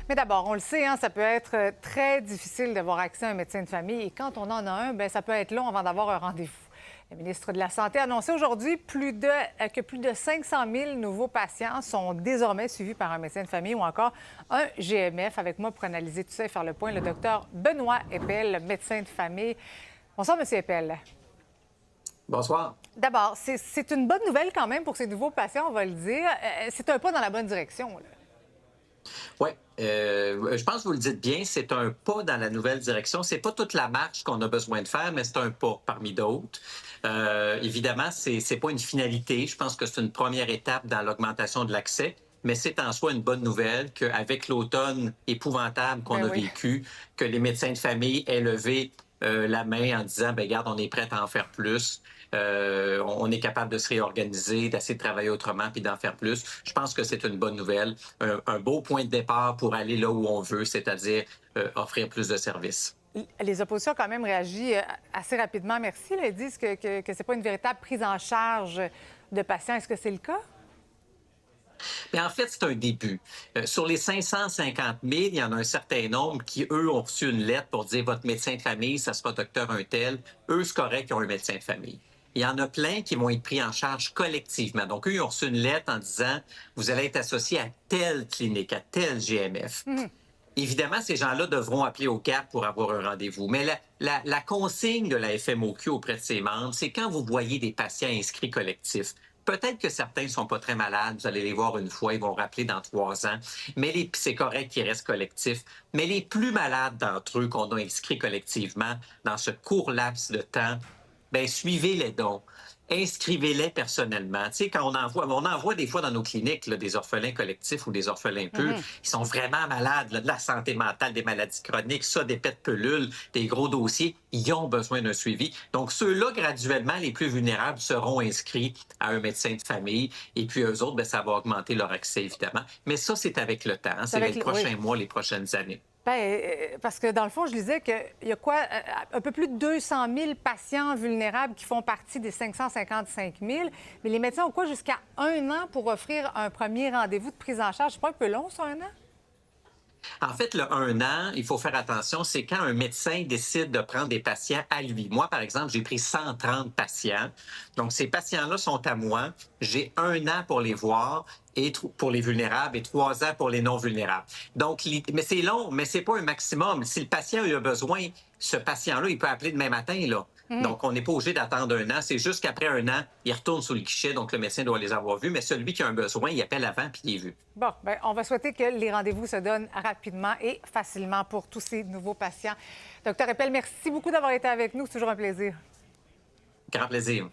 Mais d'abord, on le sait, hein, ça peut être très difficile d'avoir accès à un médecin de famille. Et quand on en a un, bien, ça peut être long avant d'avoir un rendez-vous. Le ministre de la Santé a annoncé aujourd'hui que plus de 500 000 nouveaux patients sont désormais suivis par un médecin de famille ou encore un GMF. Avec moi pour analyser tout ça et faire le point, le docteur Benoît Eppel, médecin de famille. Bonsoir, M. Eppel. Bonsoir. D'abord, c'est une bonne nouvelle quand même pour ces nouveaux patients, on va le dire. C'est un pas dans la bonne direction, là. Oui, je pense que vous le dites bien, c'est un pas dans la nouvelle direction. C'est pas toute la marche qu'on a besoin de faire, mais c'est un pas parmi d'autres. Évidemment, c'est pas une finalité. Je pense que c'est une première étape dans l'augmentation de l'accès. Mais c'est en soi une bonne nouvelle qu'avec l'automne épouvantable qu'on a vécu, que les médecins de famille aient levé la main en disant, bien, regarde, on est prêt à en faire plus. On est capable de se réorganiser, d'essayer de travailler autrement puis d'en faire plus. Je pense que c'est une bonne nouvelle, un beau point de départ pour aller là où on veut, c'est-à-dire offrir plus de services. Les oppositions ont quand même réagi assez rapidement. Merci. Là. Ils disent que ce n'est pas une véritable prise en charge de patients. Est-ce que c'est le cas? Bien, en fait, c'est un début. Sur les 550 000, il y en a un certain nombre qui, eux, ont reçu une lettre pour dire votre médecin de famille, ça sera docteur un tel. Eux, c'est correct, ils ont un médecin de famille. Il y en a plein qui vont être pris en charge collectivement. Donc, eux, ils ont reçu une lettre en disant vous allez être associé à telle clinique, à tel GMF. Évidemment, ces gens-là devront appeler au CAP pour avoir un rendez-vous. Mais la consigne de la FMOQ auprès de ses membres, c'est quand vous voyez des patients inscrits collectifs. Peut-être que certains ne sont pas très malades, vous allez les voir une fois, ils vont rappeler dans 3 ans, mais c'est correct qu'ils restent collectifs. Mais les plus malades d'entre eux qu'on a inscrits collectivement dans ce court laps de temps, bien, suivez-les donc. Inscrivez-les personnellement. Tu sais, quand on en voit des fois dans nos cliniques là, des orphelins collectifs ou des orphelins peu, ils sont vraiment malades, là, de la santé mentale, des maladies chroniques, ça, des pets de pelules, des gros dossiers, ils ont besoin d'un suivi. Donc, ceux-là, graduellement, les plus vulnérables seront inscrits à un médecin de famille et puis eux autres, bien, ça va augmenter leur accès, évidemment. Mais ça, c'est avec le temps. Hein? C'est les prochains mois, les prochaines années. Bien, parce que dans le fond, je lisais qu'il y a quoi, un peu plus de 200 000 patients vulnérables qui font partie des 555 000. Mais les médecins ont quoi, jusqu'à 1 an pour offrir un premier rendez-vous de prise en charge? C'est pas un peu long, ça, 1 an? En fait, le 1 an, il faut faire attention, c'est quand un médecin décide de prendre des patients à lui. Moi, par exemple, j'ai pris 130 patients. Donc, ces patients-là sont à moi. J'ai 1 an pour les voir et pour les vulnérables et 3 ans pour les non vulnérables. Donc, mais c'est long, mais c'est pas un maximum. Si le patient a besoin, ce patient-là, il peut appeler demain matin, là. Donc, on n'est pas obligé d'attendre 1 an. C'est juste qu'après 1 an, il retourne sur le guichet, donc le médecin doit les avoir vus. Mais celui qui a un besoin, il appelle avant puis il est vu. Bon, bien, on va souhaiter que les rendez-vous se donnent rapidement et facilement pour tous ces nouveaux patients. Docteur Eppel, merci beaucoup d'avoir été avec nous. C'est toujours un plaisir. Grand plaisir.